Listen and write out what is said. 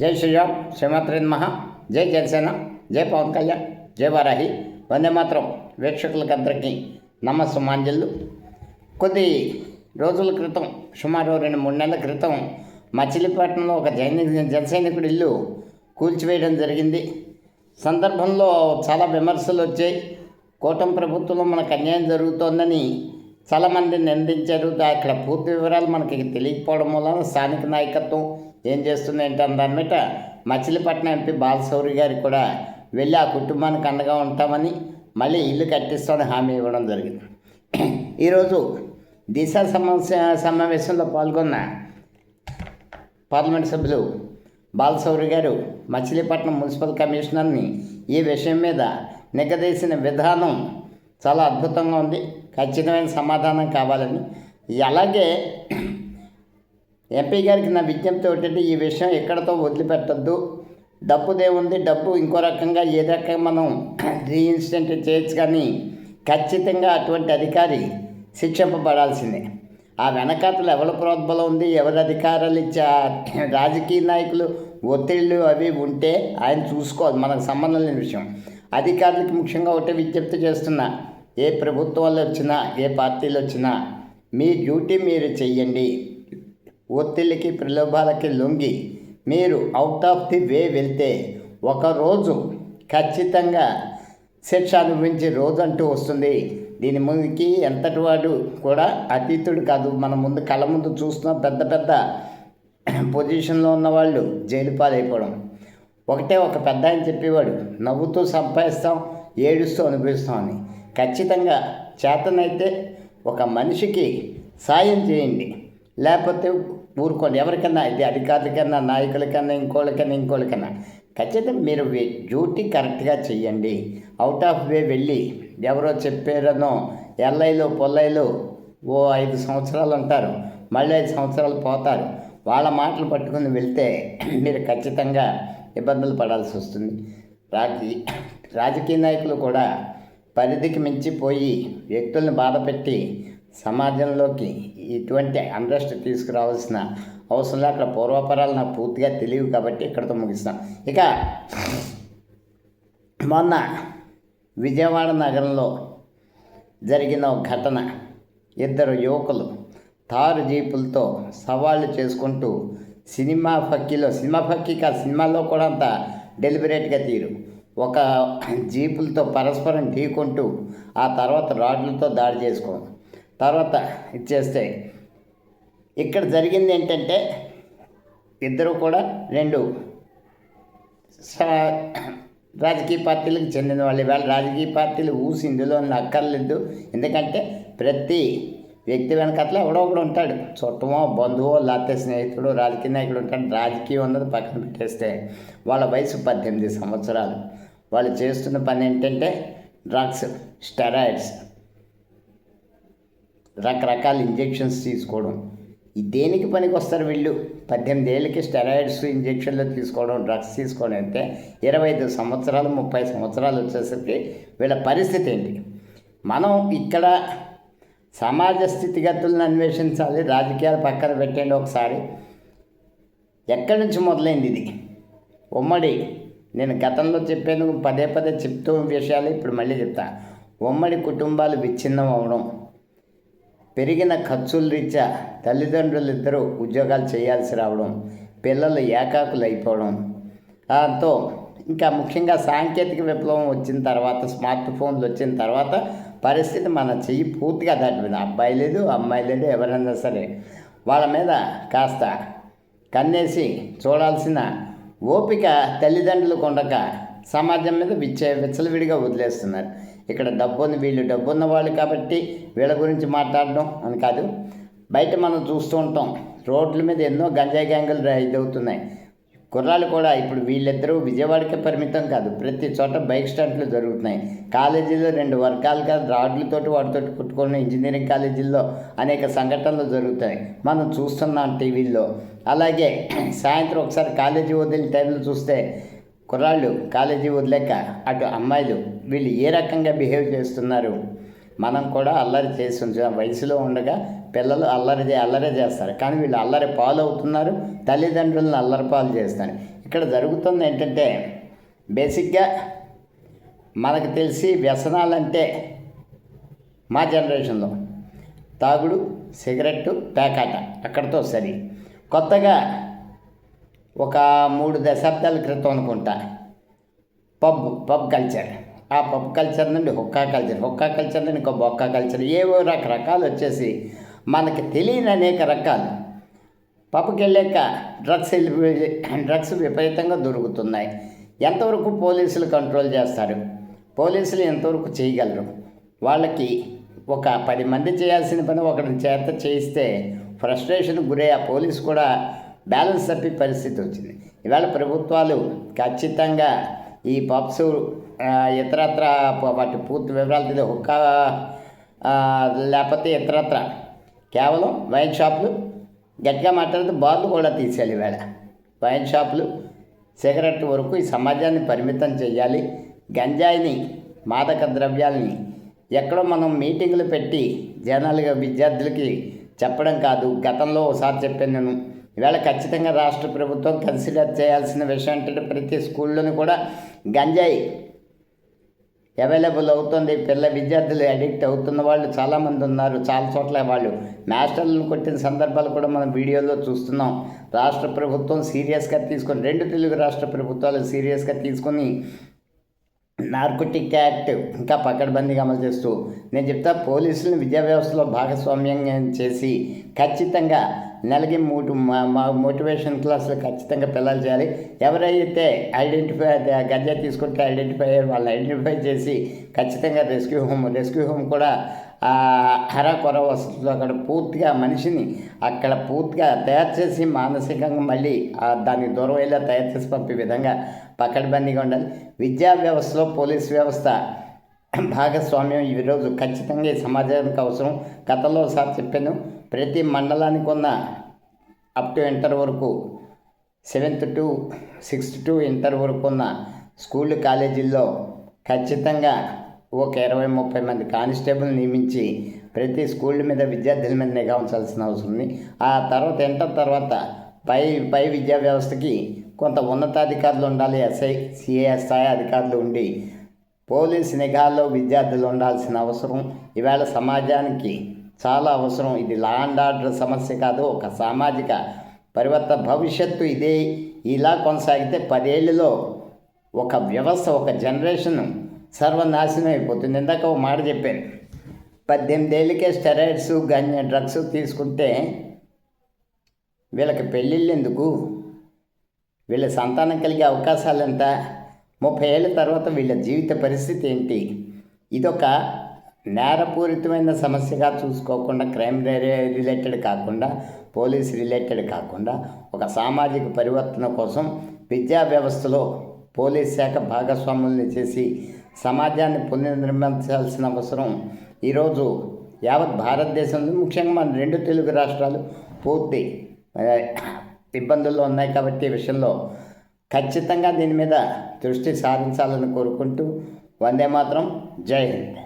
జై శ్రీరామ్, శ్రీమాత్రే నమః. జై జనసేన, జై పవన్ కళ్యాణ్, జై వారాహి. వందే మాత్రం వీక్షకులకందరికీ నమస్సుమాంజలు. కొద్ది రోజుల క్రితం, సుమారు 2-3 నెలల క్రితం మచిలీపట్నంలో ఒక జనసైనికుడి ఇల్లు కూల్చివేయడం జరిగింది. సందర్భంలో చాలా విమర్శలు వచ్చాయి. కూటమి ప్రభుత్వంలో మనకు అన్యాయం జరుగుతోందని చాలామంది నిందించారు. అక్కడ పూర్తి వివరాలు మనకి తెలియకపోవడం వలన స్థానిక నాయకత్వం ఏం చేస్తుంది ఏంటన్న దాని మీద మచిలీపట్నం ఎంపీ బాలశౌరి గారికి కూడా వెళ్ళి ఆ కుటుంబానికి అండగా ఉంటామని, మళ్ళీ ఇల్లు కట్టిస్తామని హామీ ఇవ్వడం జరిగింది. ఈరోజు దిశ సమావేశంలో పాల్గొన్న పార్లమెంట్ సభ్యులు బాలశౌరి గారు మచిలీపట్నం మున్సిపల్ కమిషనర్ని ఈ విషయం మీద నిగదీసిన విధానం చాలా అద్భుతంగా ఉంది. ఖచ్చితమైన సమాధానం కావాలని. అలాగే ఎంపీ గారికి నా విజ్ఞప్తి ఒకటి, ఈ విషయం ఎక్కడితో వదిలిపెట్టద్దు. డబ్బుదే ఉంది, డబ్బు ఇంకో రకంగా ఏ రకంగా మనం రీఇన్స్టెంట్ చేయొచ్చు, కానీ ఖచ్చితంగా అటువంటి అధికారి శిక్షింపబడాల్సిందే. ఆ వెనకాతలు ఎవరి ప్రోద్బలం ఉంది, ఎవరి అధికారాలు ఇచ్చే రాజకీయ నాయకులు ఒత్తిళ్ళు అవి ఉంటే ఆయన చూసుకోవాలి, మనకు సంబంధం లేని విషయం. అధికారులకు ముఖ్యంగా ఒకటే విజ్ఞప్తి చేస్తున్నా, ఏ ప్రభుత్వాలు వచ్చినా ఏ పార్టీలు వచ్చినా మీ డ్యూటీ మీరు చెయ్యండి. ఒత్తిళ్ళకి ప్రలోభాలకి లొంగి మీరు అవుట్ ఆఫ్ ది వే వెళ్తే ఒకరోజు ఖచ్చితంగా శిక్ష అనుభవించే రోజు అంటూ వస్తుంది. దీని ముందుకి ఎంతటి వాడు కూడా అతీతుడు కాదు. మన ముందు కళ్ళ ముందు చూస్తున్న పెద్ద పెద్ద పొజిషన్లో ఉన్నవాళ్ళు జైలు పాలైపోవడం. ఒక పెద్ద ఆయన చెప్పేవాడు, నవ్వుతూ సంపాదిస్తాం, ఏడుస్తూ అనుభవిస్తాం అని. ఖచ్చితంగా చేతనైతే ఒక మనిషికి సాయం చేయండి, లేకపోతే ఊరుకోండి. ఎవరికన్నా, ఇది అధికారులకన్నా, నాయకులకన్నా, ఇంకోళ్ళకన్నా ఖచ్చితంగా మీరు డ్యూటీ కరెక్ట్గా చెయ్యండి. అవుట్ ఆఫ్ వే వెళ్ళి ఎవరో చెప్పారనో ఎల్ఐలో పొల్లైలో 5 సంవత్సరాలు ఉంటారు, మళ్ళీ 5 సంవత్సరాలు పోతారు. వాళ్ళ మాటలు పట్టుకుని వెళ్తే మీరు ఖచ్చితంగా ఇబ్బందులు పడాల్సి వస్తుంది. రాజకీయ నాయకులు కూడా పరిధికి మించిపోయి వ్యక్తుల్ని బాధపెట్టి సమాజంలోకి ఇటువంటి అండర్స్ట్ తీసుకురావాల్సిన అవసరం లేదు. అక్కడ పూర్వపరాలు నాకు పూర్తిగా తెలియవు కాబట్టి ఇక్కడితో ముగిస్తాం. ఇక మొన్న విజయవాడ నగరంలో జరిగిన ఒక ఘటన, 2 యువకులు తారు జీపులతో సవాళ్ళు చేసుకుంటూ సినిమా సినిమాలో కూడా అంత డెలిబరేట్గా తీరు, ఒక జీపులతో పరస్పరం ఢీకొంటూ ఆ తర్వాత రాడ్లతో దాడి చేసుకోవడం, తర్వాత ఇచ్చేస్తే ఇక్కడ జరిగింది ఏంటంటే ఇద్దరు కూడా 2 రాజకీయ పార్టీలకు చెందిన వాళ్ళు. ఇవాళ రాజకీయ పార్టీలు ఇందులో అక్కర్లేదు. ఎందుకంటే ప్రతి వ్యక్తి వెనకట్లా ఎవడో ఒకడు ఉంటాడు, చుట్టమో బంధువో లేకపోతే స్నేహితుడు రాజకీయ నాయకుడు ఉంటాడు. రాజకీయం అన్నది పక్కన పెట్టేస్తే వాళ్ళ వయసు 18 సంవత్సరాలు. వాళ్ళు చేస్తున్న పని ఏంటంటే డ్రగ్స్, స్టెరాయిడ్స్, రకరకాల ఇంజెక్షన్స్ తీసుకోవడం. దేనికి పనికి వస్తారు వీళ్ళు? 18 ఏళ్ళకి స్టెరాయిడ్స్ ఇంజెక్షన్లు తీసుకోవడం, డ్రగ్స్ తీసుకోవడం అంటే 25 సంవత్సరాలు 30 సంవత్సరాలు వచ్చేసరికి వీళ్ళ పరిస్థితి ఏంటి? మనం ఇక్కడ సమాజ స్థితిగతులను అన్వేషించాలి. రాజకీయాలు పక్కన పెట్టండి. ఒకసారి ఎక్కడి నుంచి మొదలైంది ఇది? ఉమ్మడి, నేను గతంలో చెప్పేందుకు పదే చెప్తూ విషయాలు ఇప్పుడు మళ్ళీ చెప్తా. ఉమ్మడి కుటుంబాలు విచ్ఛిన్నం అవడం, పెరిగిన ఖర్చుల రీత్యా తల్లిదండ్రులు ఇద్దరూ ఉద్యోగాలు చేయాల్సి రావడం, పిల్లలు ఏకాకులు అయిపోవడం, దాంతో ఇంకా ముఖ్యంగా సాంకేతిక విప్లవం వచ్చిన తర్వాత, స్మార్ట్ ఫోన్లు వచ్చిన తర్వాత పరిస్థితి మన చెయ్యి పూర్తిగా దాటిపోయింది. అబ్బాయి లేదు, అమ్మాయి లేదు, ఎవరైనా సరే వాళ్ళ మీద కాస్త కన్నేసి చూడాల్సిన ఓపిక తల్లిదండ్రులకు ఉండక సమాజం మీద విచ్చలవిడిగా వదిలేస్తున్నారు. ఇక్కడ వీళ్ళు డబ్బున్న వాళ్ళు కాబట్టి వీళ్ళ గురించి మాట్లాడడం అని కాదు. బయట మనం చూస్తూ ఉంటాం, రోడ్ల మీద ఎన్నో గంజాయి గ్యాంగులు ఇదవుతున్నాయి. కుర్రాళ్ళు కూడా ఇప్పుడు వీళ్ళిద్దరూ విజయవాడకే పరిమితం కాదు, ప్రతి చోట బైక్ స్టంట్లు జరుగుతున్నాయి. కాలేజీలో 2 వర్గాలుగా రాడ్లతోటి వాటితోటి కొట్టుకుని ఇంజనీరింగ్ కాలేజీల్లో అనేక సంఘటనలు జరుగుతాయి, మనం చూస్తున్నాం టీవీల్లో. అలాగే సాయంత్రం ఒకసారి కాలేజీ వదిలిన టైంలో చూస్తే కుర్రాళ్ళు కాలేజీ వదిలేక అటు అమ్మాయిలు వీళ్ళు ఏ రకంగా బిహేవ్ చేస్తున్నారు. మనం కూడా అల్లరి చేసి ఉంచాం. వయసులో ఉండగా పిల్లలు అల్లరే చేస్తారు, కానీ వీళ్ళు అల్లరి పాలు అవుతున్నారు, తల్లిదండ్రులను అల్లరి పాలు చేస్తారు. ఇక్కడ జరుగుతుంది ఏంటంటే బేసిక్గా మనకు తెలిసి వ్యసనాలంటే మా జనరేషన్లో తాగుడు, సిగరెట్టు, పేకాట అక్కడితో సరి. కొత్తగా ఒక 3 దశాబ్దాల క్రితం అనుకుంటా పబ్ కల్చర్, ఆ పబ్ కల్చర్ నుండి హుక్కా కల్చర్ నుండి ఇంకో బొక్కా కల్చర్, ఏవో రకరకాలు వచ్చేసి మనకి తెలియని అనేక రకాలు. పబ్కి వెళ్ళాక డ్రగ్స్ విపరీతంగా దొరుకుతున్నాయి. ఎంతవరకు పోలీసులు కంట్రోల్ చేస్తారు, పోలీసులు ఎంతవరకు చేయగలరు? వాళ్ళకి ఒక 10 మంది చేయాల్సిన పని ఒకరిని చేత చేయిస్తే ఫ్రస్ట్రేషన్ గురై ఆ పోలీసు కూడా బ్యాలెన్స్ తప్పి పరిస్థితి వచ్చింది. ఇవాళ ప్రభుత్వాలు ఖచ్చితంగా ఈ పబ్స్ ఇతరత్ర వాటి పూర్తి వివరాలు తెలియదు, హుక్కా లేకపోతే ఇతరత్ర కేవలం వైన్ షాపులు, గట్టిగా మాట్లాడితే బార్లు కూడా తీసేయాలి. ఈవేళ వైన్ షాపులు, సిగరెట్ వరకు ఈ సమాజాన్ని పరిమితం చేయాలి. గంజాయిని, మాదక ద్రవ్యాలని ఎక్కడో మనం మీటింగులు పెట్టి జనాలుగా విద్యార్థులకి చెప్పడం కాదు. గతంలో ఒకసారి చెప్పాను నేను. ఈవేళ ఖచ్చితంగా రాష్ట్ర ప్రభుత్వం కన్సిడర్ చేయాల్సిన విషయం ఏంటంటే ప్రతి స్కూల్లోని కూడా గంజాయి అవైలబుల్ అవుతుంది. విద్యార్థులు అడిక్ట్ అవుతున్న వాళ్ళు చాలామంది ఉన్నారు. చాలా చోట్ల వాళ్ళు మాస్టర్లను కొట్టిన సందర్భాలు కూడా మనం వీడియోలో చూస్తున్నాం. రాష్ట్ర ప్రభుత్వం సీరియస్గా తీసుకొని, 2 తెలుగు రాష్ట్ర ప్రభుత్వాలు సీరియస్గా తీసుకొని నార్కోటిక్ యాక్ట్ ఇంకా పకడ్బందీగా అమలు చేస్తూ, నేను చెప్తా పోలీసులను విద్యా వ్యవస్థలో భాగస్వామ్యం చేసి ఖచ్చితంగా నెలకి 3 మోటివేషన్ క్లాసులు ఖచ్చితంగా పిల్లలు చేయాలి. ఎవరైతే గంజా తీసుకుంటే ఐడెంటిఫై అయ్యారు వాళ్ళని ఐడెంటిఫై చేసి ఖచ్చితంగా రెస్క్యూ హోమ్ కూడా హరాకొర వసతులు అక్కడ పూర్తిగా మనిషిని అక్కడ పూర్తిగా తయారు చేసి మానసికంగా మళ్ళీ దానికి దూరం వెళ్ళా తయారు చేసి పంపే విధంగా పకడ్బందీగా ఉండాలి. విద్యా వ్యవస్థలో పోలీస్ వ్యవస్థ భాగస్వామ్యం ఈరోజు ఖచ్చితంగా ఈ సమాజానికి అవసరం. గతంలో ఒకసారి చెప్పాను, ప్రతి మండలానికి ఉన్న అప్ టు ఇంటర్ వరకు 7th to 6th to inter వరకు ఉన్న స్కూళ్ళు, కాలేజీల్లో ఖచ్చితంగా ఒక 20-30 మంది కానిస్టేబుల్ నియమించి ప్రతి స్కూళ్ళ మీద విద్యార్థుల మీద నిఘా ఉంచాల్సిన అవసరం ఉంది. ఆ తర్వాత ఇంటర్ తర్వాత పై విద్యా వ్యవస్థకి కొంత ఉన్నతాధికారులు ఉండాలి. ఎస్ఐ, సిఐ స్థాయి అధికారులు ఉండి పోలీస్ నిఘాలో విద్యార్థులు ఉండాల్సిన అవసరం ఈవేళ సమాజానికి చాలా అవసరం. ఇది లా అండ్ ఆర్డర్ సమస్య కాదు, ఒక సామాజిక పరివర్తన భవిష్యత్తు. ఇదే ఇలా కొనసాగితే 10 ఏళ్ళలో ఒక వ్యవస్థ, ఒక జనరేషన్ సర్వనాశనం అయిపోతుంది. ఇందాక ఒక మాట చెప్పాను, 18 ఏళ్ళకే స్టెరాయిడ్స్, డ్రగ్స్ తీసుకుంటే వీళ్ళకి పెళ్ళిళ్ళు ఎందుకు? వీళ్ళ సంతానం కలిగే అవకాశాలు ఎంత? 30 ఏళ్ళ తర్వాత వీళ్ళ జీవిత పరిస్థితి ఏంటి? ఇదొక నేరపూరితమైన సమస్యగా చూసుకోకుండా, క్రైమ్ రిలేటెడ్ కాకుండా, పోలీస్ రిలేటెడ్ కాకుండా ఒక సామాజిక పరివర్తన కోసం విద్యా వ్యవస్థలో పోలీస్ శాఖ భాగస్వాముల్ని చేసి సమాజాన్ని పునర్నిర్మించాల్సిన అవసరం ఈరోజు యావత్ భారతదేశంలో, ముఖ్యంగా మన 2 తెలుగు రాష్ట్రాలు పూర్తి ఇబ్బందుల్లో ఉన్నాయి. కాబట్టి ఈ విషయంలో ఖచ్చితంగా దీని మీద దృష్టి సారించాలని కోరుకుంటూ వందే మాతరం, జై హింద్.